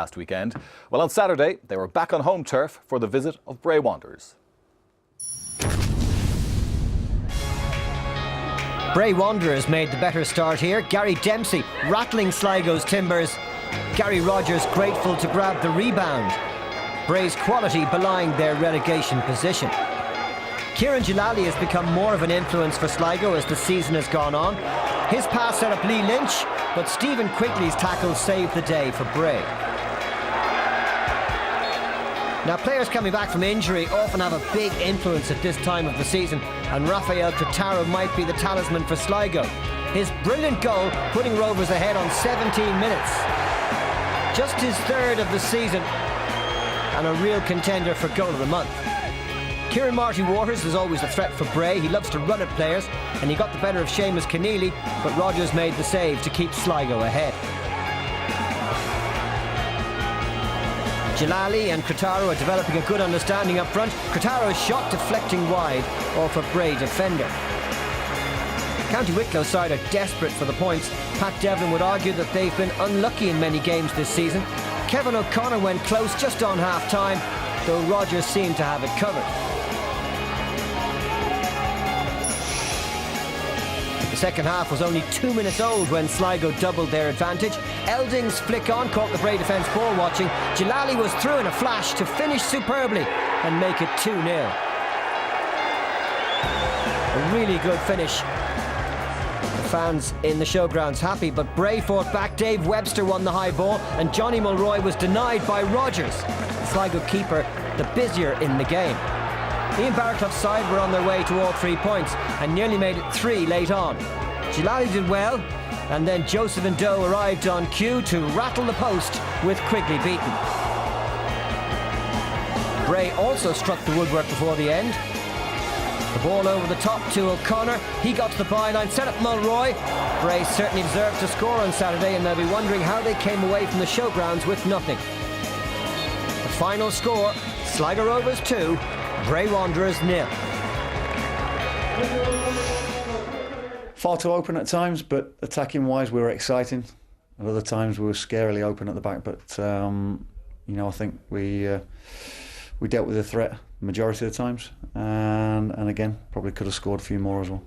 last weekend. Well, on Saturday, they were back on home turf for the visit of Bray Wanderers. Bray Wanderers made the better start here. Gary Dempsey rattling Sligo's timbers. Gary Rogers grateful to grab the rebound. Bray's quality belying their relegation position. Kieran Jalali has become more of an influence for Sligo as the season has gone on. His pass set up Lee Lynch, but Stephen Quigley's tackle saved the day for Bray. Now, players coming back from injury often have a big influence at this time of the season, and Rafael Trataro might be the talisman for Sligo. His brilliant goal putting Rovers ahead on 17 minutes. Just his third of the season and a real contender for goal of the month. Kieran Marty Waters is always a threat for Bray. He loves to run at players, and he got the better of Seamus Keneally, but Rogers made the save to keep Sligo ahead. Jalali and Trataro are developing a good understanding up front. Crataro's shot deflecting wide off a Bray defender. County Wicklow's side are desperate for the points. Pat Devlin would argue that they've been unlucky in many games this season. Kevin O'Connor went close just on half-time, though Rogers seemed to have it covered. The second half was only 2 minutes old when Sligo doubled their advantage. Elding's flick on caught the Bray defence ball watching. Jalali was through in a flash to finish superbly and make it 2-0. A really good finish. The fans in the showgrounds happy, but Bray fought back. Dave Webster won the high ball and Johnny Mulroy was denied by Rogers. The Sligo keeper the busier in the game. Ian Barraclough's side were on their way to all 3 points and nearly made it 3 late on. Jalali did well, and then Joseph Doe arrived on cue to rattle the post with Quigley beaten. Bray also struck the woodwork before the end. The ball over the top to O'Connor. He got to the byline, set up Mulroy. Bray certainly deserved to score on Saturday, and they'll be wondering how they came away from the showgrounds with nothing. The final score, Sligo Rovers 2, Bray Wanderers 0. Far too open at times, but attacking wise we were exciting. At other times we were scarily open at the back, but I think we dealt with the threat the majority of the times, and again probably could have scored a few more as well.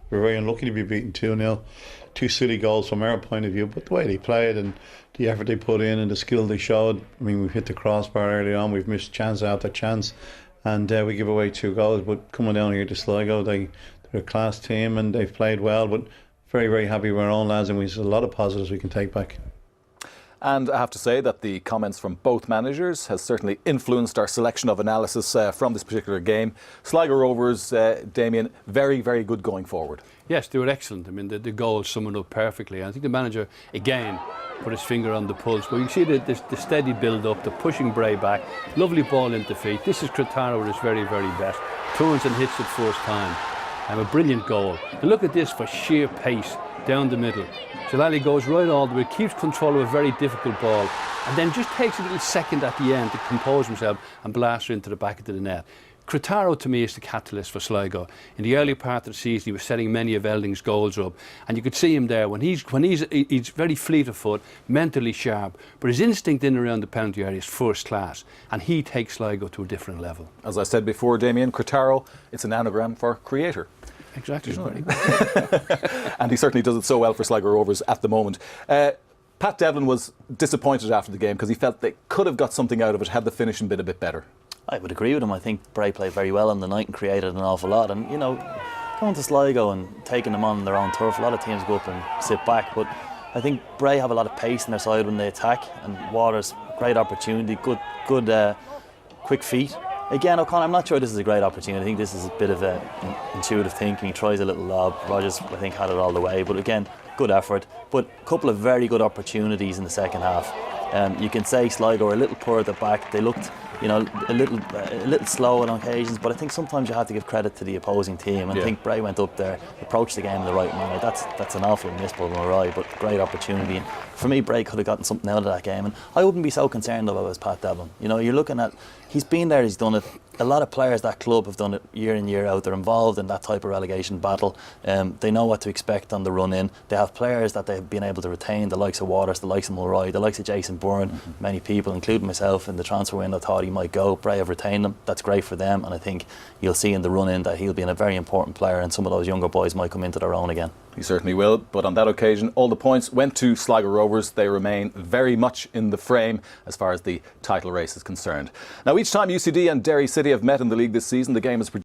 We're very unlucky to be beaten 2-0. 2 silly goals from our point of view, but the way they played and the effort they put in and the skill they showed. I mean, we've hit the crossbar early on, we've missed chance after chance, and we give away 2 goals. But coming down here to Sligo, they're a class team and they've played well, but very, very happy with our own lads, and we've a lot of positives we can take back. And I have to say that the comments from both managers has certainly influenced our selection of analysis from this particular game. Sligo Rovers, Damien, very, very good going forward. Yes, they were excellent. I mean, the goals summed up perfectly. I think the manager, again, put his finger on the pulse. But you can see the steady build-up, the pushing Bray back, lovely ball into feet. This is Trataro at his very, very best. Turns and hits it first time. And a brilliant goal. And look at this for sheer pace down the middle. Jalali goes right all the way, keeps control of a very difficult ball, and then just takes a little second at the end to compose himself and blast her into the back of the net. Trataro to me is the catalyst for Sligo. In the early part of the season he was setting many of Elding's goals up, and you could see him there when he's very fleet of foot, mentally sharp, but his instinct in and around the penalty area is first class, and he takes Sligo to a different level. As I said before, Damien, Trataro, it's an anagram for creator. Exactly. And he certainly does it so well for Sligo Rovers at the moment. Pat Devlin was disappointed after the game because he felt they could have got something out of it had the finishing been a bit better. I would agree with him. I think Bray played very well on the night and created an awful lot. And, going to Sligo and taking them on their own turf, a lot of teams go up and sit back. But I think Bray have a lot of pace on their side when they attack. And Waters, great opportunity, good quick feet. Again, O'Connor, I'm not sure this is a great opportunity. I think this is a bit of intuitive thinking. He tries a little lob. Rogers, I think, had it all the way. But again, good effort. But a couple of very good opportunities in the second half. You can say Sligo were a little poor at the back. They looked you know, a little slow on occasions, but I think sometimes you have to give credit to the opposing team. And I think Bray went up there, approached the game in the right manner. That's an awful miss by Murray, but great opportunity. And for me, Bray could have gotten something out of that game, and I wouldn't be so concerned about his Pat Devlin. You know, you're looking at, he's been there, he's done it. A lot of players that club have done it year in, year out. They're involved in that type of relegation battle. They know what to expect on the run in. They have players that they've been able to retain, the likes of Waters, the likes of Mulroy, the likes of Jason Byrne. Many people, including myself, in the transfer window thought he might go. Bray have retained him. That's great for them, and I think you'll see in the run in that he'll be a very important player, and some of those younger boys might come into their own again. He certainly will, but on that occasion all the points went to Sligo Rovers. They remain very much in the frame as far as the title race is concerned. Now, each time UCD and Derry City have met in the league this season, the game is